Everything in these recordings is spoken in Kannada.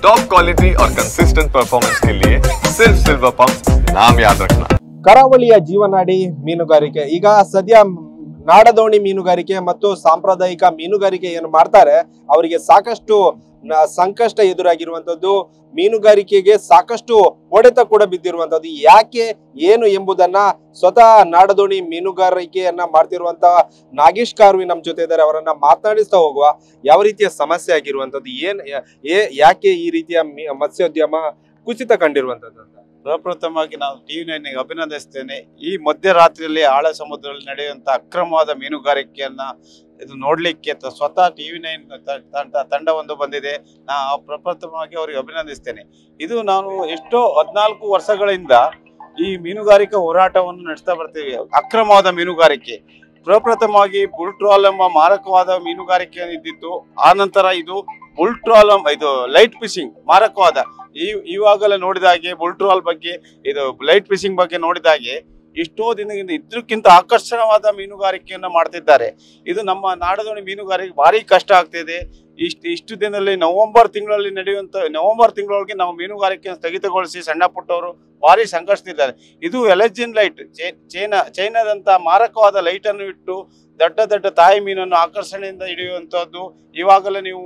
टॉप क्वालिटी और कंसिस्टेंट परफॉर्मेंस के लिए सिर्फ सिल्वर पंप नाम याद रखना। ಕರಾವಳಿಯ ಜೀವನಾಡಿ ಮೀನುಗಾರಿಕೆ ಈಗ ಸದ್ಯ ನಾಡದೋಣಿ ಮೀನುಗಾರಿಕೆ ಮತ್ತು ಸಾಂಪ್ರದಾಯಿಕ ಮೀನುಗಾರಿಕೆ ಏನು ಮಾಡ್ತಾರೆ ಅವರಿಗೆ ಸಾಕಷ್ಟು ಸಂಕಷ್ಟ ಎದುರಾಗಿರುವಂತದ್ದು, ಮೀನುಗಾರಿಕೆಗೆ ಸಾಕಷ್ಟು ಹೊಡೆತ ಕೂಡ ಬಿದ್ದಿರುವಂತದ್ದು. ಯಾಕೆ ಏನು ಎಂಬುದನ್ನ ಸ್ವತಃ ನಾಡದೋಣಿ ಮೀನುಗಾರಿಕೆಯನ್ನ ಮಾಡ್ತಿರುವಂತಹ ನಾಗೇಶ್ ಕಾರ್ವಿ ನಮ್ಮ ಜೊತೆ ಇದ್ದಾರೆ. ಅವರನ್ನ ಮಾತನಾಡಿಸ್ತಾ ಹೋಗುವ. ಯಾವ ರೀತಿಯ ಸಮಸ್ಯೆ ಆಗಿರುವಂತದ್ದು, ಯಾಕೆ ಈ ರೀತಿಯ ಮತ್ಸ್ಯೋದ್ಯಮ ಕುಸಿತ ಕಂಡಿರುವಂತದ್ದು ಅಂತ ಪ್ರಪ್ರಥಮವಾಗಿ ನಾವು TV9 ಅಭಿನಂದಿಸ್ತೇನೆ. ಈ ಮಧ್ಯರಾತ್ರಿಯಲ್ಲಿ ಆಳ ಸಮುದ್ರದಲ್ಲಿ ನಡೆಯುವಂತ ಅಕ್ರಮವಾದ ಮೀನುಗಾರಿಕೆಯನ್ನ ಇದು ನೋಡ್ಲಿಕ್ಕೆ ಸ್ವತಃ TV9 ತಂಡವೊಂದು ಬಂದಿದೆ. ಪ್ರಪ್ರಥಮವಾಗಿ ಅವರಿಗೆ ಅಭಿನಂದಿಸ್ತೇನೆ. ಇದು ನಾನು ಎಷ್ಟೋ 14 ವರ್ಷಗಳಿಂದ ಈ ಮೀನುಗಾರಿಕಾ ಹೋರಾಟವನ್ನು ನಡೆಸ್ತಾ ಬರ್ತೀವಿ. ಅಕ್ರಮವಾದ ಮೀನುಗಾರಿಕೆ ಪ್ರಪ್ರಥಮವಾಗಿ ಬುಲ್ ಟ್ರಾಲ್ ಎಂಬ ಮಾರಕವಾದ ಮೀನುಗಾರಿಕೆ ಇದ್ದಿತ್ತು. ಆ ನಂತರ ಇದು ಬುಲ್ ಟ್ರಾಲ್ ಇದು ಲೈಟ್ ಫಿಶಿಂಗ್ ಮಾರಕವಾದ. ಇವಾಗಲೇ ನೋಡಿದ ಹಾಗೆ ಬುಲ್ ಟ್ರಾಲ್ ಬಗ್ಗೆ, ಇದು ಲೈಟ್ ಫಿಶಿಂಗ್ ಬಗ್ಗೆ ನೋಡಿದ ಹಾಗೆ ಎಷ್ಟೋ ದಿನದಿಂದ ಇದಕ್ಕಿಂತ ಆಕರ್ಷಣವಾದ ಮೀನುಗಾರಿಕೆಯನ್ನು ಮಾಡ್ತಿದ್ದಾರೆ. ಇದು ನಮ್ಮ ನಾಡದೋಣಿ ಮೀನುಗಾರಿಕೆ ಭಾರಿ ಕಷ್ಟ ಆಗ್ತಿದೆ. ಇಷ್ಟು ದಿನದಲ್ಲಿ ನವೆಂಬರ್ ತಿಂಗಳೊಳಗೆ ನಾವು ಮೀನುಗಾರಿಕೆಯನ್ನು ಸ್ಥಗಿತಗೊಳಿಸಿ ಸಣ್ಣ ಪುಟ್ಟವರು ಭಾರಿ ಸಂಕಷ್ಟದಿದ್ದಾರೆ. ಇದು ಎಲೆಜಿನ್ ಲೈಟ್, ಚೈನಾದಂತ ಮಾರಕವಾದ ಲೈಟ್ ಅನ್ನು ಇಟ್ಟು ದೊಡ್ಡ ತಾಯಿ ಮೀನನ್ನು ಆಕರ್ಷಣೆಯಿಂದ ಹಿಡಿಯುವಂತದ್ದು ಇವಾಗಲೇ ನೀವು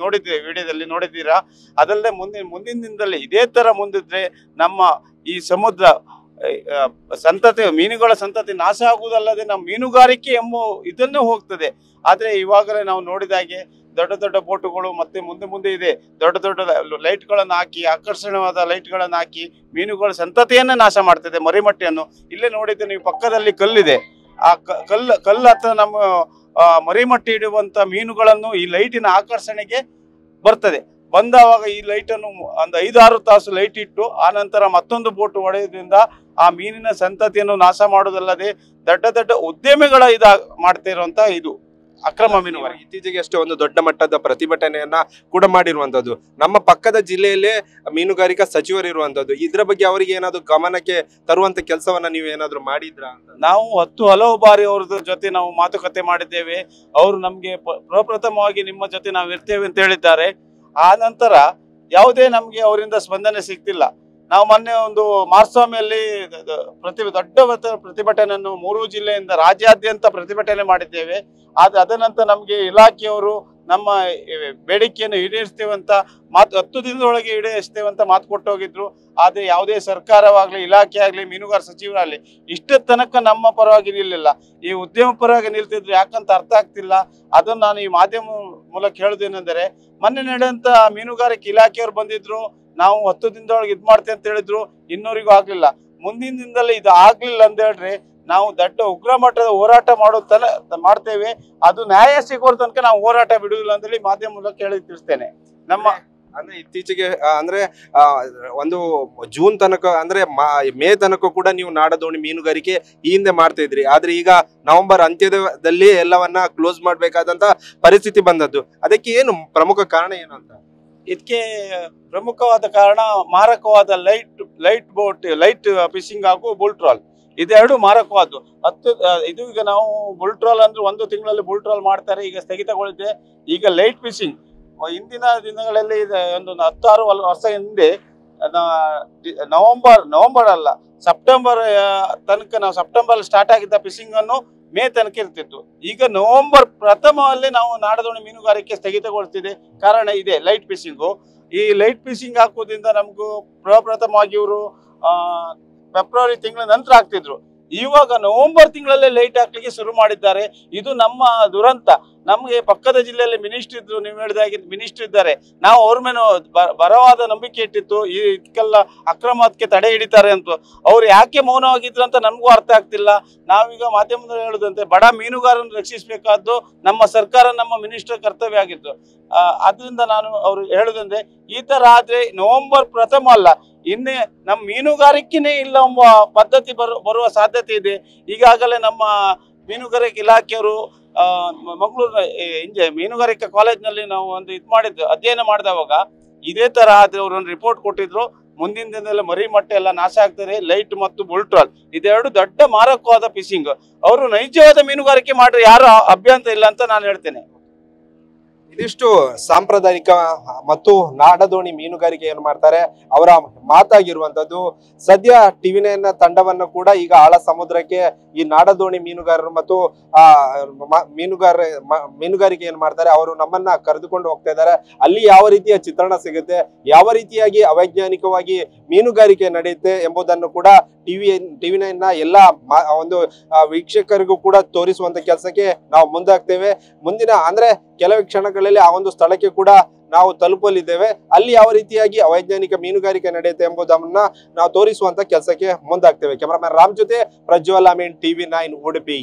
ನೋಡಿದ್ದೀರಿ, ವಿಡಿಯೋದಲ್ಲಿ ನೋಡಿದ್ದೀರಾ. ಅದಲ್ಲದೆ ಮುಂದಿನ ದಿನದಲ್ಲಿ ಇದೇ ತರ ಮುಂದಿದ್ರೆ ನಮ್ಮ ಈ ಸಮುದ್ರ ಮೀನುಗಳ ಸಂತತಿ ನಾಶ ಆಗುವುದಲ್ಲದೆ ನಮ್ಮ ಮೀನುಗಾರಿಕೆ ಎಂಬ ಇದನ್ನು ಹೋಗ್ತದೆ. ಆದ್ರೆ ಇವಾಗಲೇ ನಾವು ನೋಡಿದ ಹಾಗೆ ದೊಡ್ಡ ಬೋಟುಗಳು ಮತ್ತೆ ಮುಂದೆ ಇದೆ ದೊಡ್ಡ ಲೈಟ್ಗಳನ್ನು ಹಾಕಿ, ಆಕರ್ಷಣವಾದ ಲೈಟ್ಗಳನ್ನು ಹಾಕಿ ಮೀನುಗಳ ಸಂತತಿಯನ್ನೇ ನಾಶ ಮಾಡ್ತದೆ, ಮರಿಮಟ್ಟೆಯನ್ನು. ಇಲ್ಲೇ ನೋಡಿದ್ರೆ ನೀವು ಪಕ್ಕದಲ್ಲಿ ಕಲ್ಲಿದೆ, ಆ ಕಲ್ಲು ಹತ್ರ ನಮ್ಮ ಮರಿಮಟ್ಟಿ ಇಡುವಂತ ಮೀನುಗಳನ್ನು ಈ ಲೈಟಿನ ಆಕರ್ಷಣೆಗೆ ಬರ್ತದೆ. ಬಂದವಾಗ ಈ ಲೈಟನ್ನು ಒಂದು 5-6 ತಾಸು ಲೈಟ್ ಇಟ್ಟು ಆ ನಂತರ ಮತ್ತೊಂದು ಬೋಟ್ ಹೊಡೆಯೋದ್ರಿಂದ ಆ ಮೀನಿನ ಸಂತತಿಯನ್ನು ನಾಶ ಮಾಡೋದಲ್ಲದೆ ದೊಡ್ಡ ಉದ್ಯಮಿಗಳ ಮಾಡ್ತಾ ಇರುವಂತ ಇದು ಅಕ್ರಮ ಮೀನುಗಾರಿಕೆ. ಇತ್ತೀಚೆಗೆ ಅಷ್ಟೇ ಒಂದು ದೊಡ್ಡ ಮಟ್ಟದ ಪ್ರತಿಭಟನೆಯನ್ನ ಕೂಡ ಮಾಡಿರುವಂತದ್ದು. ನಮ್ಮ ಪಕ್ಕದ ಜಿಲ್ಲೆಯಲ್ಲೇ ಮೀನುಗಾರಿಕಾ ಸಚಿವರು ಇರುವಂತದ್ದು. ಇದ್ರ ಬಗ್ಗೆ ಅವರಿಗೆ ಏನಾದ್ರು ಗಮನಕ್ಕೆ ತರುವಂತ ಕೆಲಸವನ್ನ ನೀವು ಏನಾದ್ರು ಮಾಡಿದ್ರಾ ಅಂತ? ನಾವು ಹಲವು ಬಾರಿ ಅವ್ರ ಜೊತೆ ನಾವು ಮಾತುಕತೆ ಮಾಡಿದ್ದೇವೆ. ಅವರು ನಮ್ಗೆ ಪ್ರಪ್ರಥಮವಾಗಿ ನಿಮ್ಮ ಜೊತೆ ನಾವು ಇರ್ತೇವೆ ಅಂತ ಹೇಳಿದ್ದಾರೆ. ಆ ನಂತರ ಯಾವುದೇ ನಮ್ಗೆ ಅವರಿಂದ ಸ್ಪಂದನೆ ಸಿಗ್ತಿಲ್ಲ. ನಾವು ಮೊನ್ನೆ ಒಂದು ಮಾರ್ಸ್ವಾಮಿಯಲ್ಲಿ ದೊಡ್ಡ ಪ್ರತಿಭಟನೆಯನ್ನು 3 ಜಿಲ್ಲೆಯಿಂದ ರಾಜ್ಯಾದ್ಯಂತ ಪ್ರತಿಭಟನೆ ಮಾಡಿದ್ದೇವೆ. ಆದ್ರೆ ಅದನಂತರ ನಮ್ಗೆ ಇಲಾಖೆಯವರು ನಮ್ಮ ಬೇಡಿಕೆಯನ್ನು ಈಡೇರಿಸ್ತೇವೆ ಅಂತ 10 ದಿನದೊಳಗೆ ಈಡೇರಿಸ್ತೇವೆ ಅಂತ ಮಾತು ಕೊಟ್ಟು ಹೋಗಿದ್ರು. ಆದ್ರೆ ಯಾವುದೇ ಸರ್ಕಾರವಾಗ್ಲಿ, ಇಲಾಖೆ ಆಗ್ಲಿ, ಮೀನುಗಾರ ಸಚಿವರಾಗ್ಲಿ ಇಷ್ಟ ತನಕ ನಮ್ಮ ಪರವಾಗಿ ನಿಲ್ಲಿಲ್ಲ. ಈ ಉದ್ಯಮ ಪರವಾಗಿ ನಿಲ್ತಿದ್ರು ಯಾಕಂತ ಅರ್ಥ ಆಗ್ತಿಲ್ಲ. ಅದನ್ನು ನಾನು ಈ ಮಾಧ್ಯಮ ಮೂಲಕ ಹೇಳುದೇನೆಂದರೆ, ಮೊನ್ನೆ ನಡೆದಂತ ಮೀನುಗಾರಿಕೆ ಇಲಾಖೆಯವರು ಬಂದಿದ್ರು, ನಾವು 10 ದಿನದೊಳಗೆ ಮಾಡ್ತೇವೆ ಅಂತ ಹೇಳಿದ್ರು, ಇನ್ನೂರಿಗೂ ಆಗ್ಲಿಲ್ಲ. ಮುಂದಿನ ದಿನದಲ್ಲಿ ಇದು ಆಗ್ಲಿಲ್ಲ ಅಂತ ಹೇಳ್ರಿ ನಾವು ದೊಡ್ಡ ಉಗ್ರ ಮಟ್ಟದ ಹೋರಾಟ ಮಾಡ್ತೇವೆ. ಅದು ನ್ಯಾಯ ಸಿಗುವ ತನಕ ನಾವು ಹೋರಾಟ ಬಿಡುವುದಿಲ್ಲ ಅಂತೇಳಿ ಮಾಧ್ಯಮ ಮೂಲಕ ಹೇಳಿ ತಿಳಿಸ್ತೇನೆ. ನಮ್ಮ ಅಂದ್ರೆ ಇತ್ತೀಚೆಗೆ ಅಂದ್ರೆ ಒಂದು ಜೂನ್ ತನಕ ಅಂದ್ರೆ ಮೇ ತನಕ ಕೂಡ ನೀವು ನಾಡದೋಣಿ ಮೀನುಗಾರಿಕೆ ಈ ಹಿಂದೆ ಮಾಡ್ತಾ ಇದ್ರಿ. ಆದ್ರೆ ಈಗ ನವೆಂಬರ್ ಅಂತ್ಯದಲ್ಲಿ ಎಲ್ಲವನ್ನ ಕ್ಲೋಸ್ ಮಾಡ್ಬೇಕಾದಂತ ಪರಿಸ್ಥಿತಿ ಬಂದದ್ದು. ಅದಕ್ಕೆ ಏನು ಪ್ರಮುಖ ಕಾರಣ ಏನು ಅಂತ? ಇದಕ್ಕೆ ಪ್ರಮುಖವಾದ ಕಾರಣ ಮಾರಕವಾದ ಲೈಟ್ ಫಿಶಿಂಗ್ ಹಾಗೂ ಬುಲ್ ಟ್ರಾಲ್, ಇದೆರಡು ಮಾರಕವಾದ್ದು. ಇದು ಈಗ ನಾವು ಬುಲ್ ಟ್ರಾಲ್ ಅಂದ್ರೆ 1 ತಿಂಗಳಲ್ಲಿ ಬುಲ್ ಟ್ರಾಲ್ ಮಾಡ್ತಾರೆ, ಈಗ ಸ್ಥಗಿತಗೊಳಿಸಿದೆ. ಈಗ ಲೈಟ್ ಫಿಶಿಂಗ್ ಇಂದಿನ ದಿನಗಳಲ್ಲಿ ಒಂದು 16 ವರ್ಷ ಹಿಂದೆ ನವೆಂಬರ್ ಅಲ್ಲ ಸೆಪ್ಟೆಂಬರ್ ತನಕ ನಾವು ಸೆಪ್ಟೆಂಬರ್ ಸ್ಟಾರ್ಟ್ ಆಗಿದ್ದ ಫಿಶಿಂಗ್ ಅನ್ನು ಮೇ ತನಕ ಇರ್ತಿತ್ತು. ಈಗ ನವೆಂಬರ್ ಪ್ರಥಮದಲ್ಲಿ ನಾವು ನಾಡದೋಣಿ ಮೀನುಗಾರಿಕೆ ಸ್ಥಗಿತಗೊಳಿಸ್ತಿದೆ. ಕಾರಣ ಇದೆ ಲೈಟ್ ಫಿಶಿಂಗು. ಈ ಲೈಟ್ ಫಿಶಿಂಗ್ ಹಾಕೋದ್ರಿಂದ ನಮಗೂ ಪ್ರಪ್ರಥಮವಾಗಿ ಇವರು ಫೆಬ್ರವರಿ ತಿಂಗಳ ನಂತರ ಹಾಕ್ತಿದ್ರು. ಇವಾಗ ನವೆಂಬರ್ ತಿಂಗಳಲ್ಲೇ ಲೈಟ್ ಹಾಕ್ಲಿಕ್ಕೆ ಶುರು ಮಾಡಿದ್ದಾರೆ. ಇದು ನಮ್ಮ ದುರಂತ. ನಮಗೆ ಪಕ್ಕದ ಜಿಲ್ಲೆಯಲ್ಲಿ ಮಿನಿಸ್ಟರ್ ಇದ್ರು, ನೀವು ಹೇಳಿದಾಗೆ ಮಿನಿಸ್ಟರ್ ಇದ್ದಾರೆ. ನಾವು ಅವ್ರ ಮೇಲೆ ಬರವಾದ ನಂಬಿಕೆ ಇಟ್ಟಿತ್ತು, ಇದಕ್ಕೆಲ್ಲ ಅಕ್ರಮಕ್ಕೆ ತಡೆ ಹಿಡಿತಾರೆ ಅಂತ. ಅವ್ರು ಯಾಕೆ ಮೌನವಾಗಿದ್ರು ಅಂತ ನಮಗೂ ಅರ್ಥ ಆಗ್ತಿಲ್ಲ. ನಾವೀಗ ಮಾಧ್ಯಮದಲ್ಲಿ ಹೇಳುದಂತೆ ಬಡ ಮೀನುಗಾರರನ್ನು ರಕ್ಷಿಸಬೇಕಾದ್ದು ನಮ್ಮ ಸರ್ಕಾರ, ನಮ್ಮ ಮಿನಿಸ್ಟರ್ ಕರ್ತವ್ಯ ಆಗಿತ್ತು. ಅದರಿಂದ ನಾನು ಅವ್ರು ಹೇಳುದಂದ್ರೆ ಈ ತರ ಆದ್ರೆ ನವೆಂಬರ್ ಪ್ರಥಮ ಅಲ್ಲ, ಇನ್ನೇ ನಮ್ಮ ಮೀನುಗಾರಿಕೆನೇ ಇಲ್ಲ ಎಂಬ ಪದ್ಧತಿ ಬರುವ ಸಾಧ್ಯತೆ ಇದೆ. ಈಗಾಗಲೇ ನಮ್ಮ ಮೀನುಗಾರಿಕೆ ಇಲಾಖೆಯವರು ಮಂಗಳೂರಿನ ಮೀನುಗಾರಿಕಾ ಕಾಲೇಜ್ನಲ್ಲಿ ನಾವು ಒಂದು ಅಧ್ಯಯನ ಮಾಡಿದವಾಗ ಇದೇ ತರ ಆದ್ರೆ ಅವರು ಒಂದು ರಿಪೋರ್ಟ್ ಕೊಟ್ಟಿದ್ರು. ಮುಂದಿನ ದಿನದಲ್ಲಿ ಮರಿಮಟ್ಟೆ ಎಲ್ಲ ನಾಶ ಆಗ್ತದೆ. ಲೈಟ್ ಮತ್ತು ಬುಲ್ ಟ್ರಾಲ್ ಇದೆರಡು ದೊಡ್ಡ ಮಾರಕವಾದ ಫಿಶಿಂಗ್. ಅವರು ನೈಜವಾದ ಮೀನುಗಾರಿಕೆ ಮಾಡ್ರೆ ಯಾರು ಅಭ್ಯಂತರ ಇಲ್ಲ ಅಂತ ನಾನು ಹೇಳ್ತೇನೆ. ಇದಿಷ್ಟು ಸಾಂಪ್ರದಾಯಿಕ ಮತ್ತು ನಾಡದೋಣಿ ಮೀನುಗಾರಿಕೆಯನ್ನು ಮಾಡ್ತಾರೆ ಅವರ ಮಾತಾಗಿರುವಂತದ್ದು. ಸದ್ಯ ಟಿವಿ9 ತಂಡವನ್ನು ಕೂಡ ಈಗ ಆಳ ಸಮುದ್ರಕ್ಕೆ ಈ ನಾಡದೋಣಿ ಮೀನುಗಾರರು ಮತ್ತು ಮೀನುಗಾರಿಕೆಯನ್ನು ಮಾಡ್ತಾರೆ ಅವರು ನಮ್ಮನ್ನ ಕರೆದುಕೊಂಡು ಹೋಗ್ತಾ ಇದ್ದಾರೆ. ಅಲ್ಲಿ ಯಾವ ರೀತಿಯ ಚಿತ್ರಣ ಸಿಗುತ್ತೆ, ಯಾವ ರೀತಿಯಾಗಿ ಅವೈಜ್ಞಾನಿಕವಾಗಿ ಮೀನುಗಾರಿಕೆ ನಡೆಯುತ್ತೆ ಎಂಬುದನ್ನು ಕೂಡ ಟಿವಿ9 ಎಲ್ಲ ಒಂದು ವೀಕ್ಷಕರಿಗೂ ಕೂಡ ತೋರಿಸುವಂತ ಕೆಲಸಕ್ಕೆ ನಾವು ಮುಂದಾಗ್ತೇವೆ. ಮುಂದಿನ ಅಂದ್ರೆ ಕೆಲವೇ ಕ್ಷಣಗಳಲ್ಲಿ ಆ ಒಂದು ಸ್ಥಳಕ್ಕೆ ಕೂಡ ನಾವು ತಲುಪಲಿದ್ದೇವೆ. ಅಲ್ಲಿ ಯಾವ ರೀತಿಯಾಗಿ ಅವೈಜ್ಞಾನಿಕ ಮೀನುಗಾರಿಕೆ ನಡೆಯುತ್ತೆ ಎಂಬುದನ್ನ ನಾವು ತೋರಿಸುವಂತ ಕೆಲಸಕ್ಕೆ ಮುಂದಾಗ್ತೇವೆ. ಕ್ಯಾಮರಾಮನ್ ರಾಮ್ ಜೊತೆ ಪ್ರಜ್ವಲ್ ಅಮೀನ್, ಟಿವಿ9 ಉಡುಪಿ.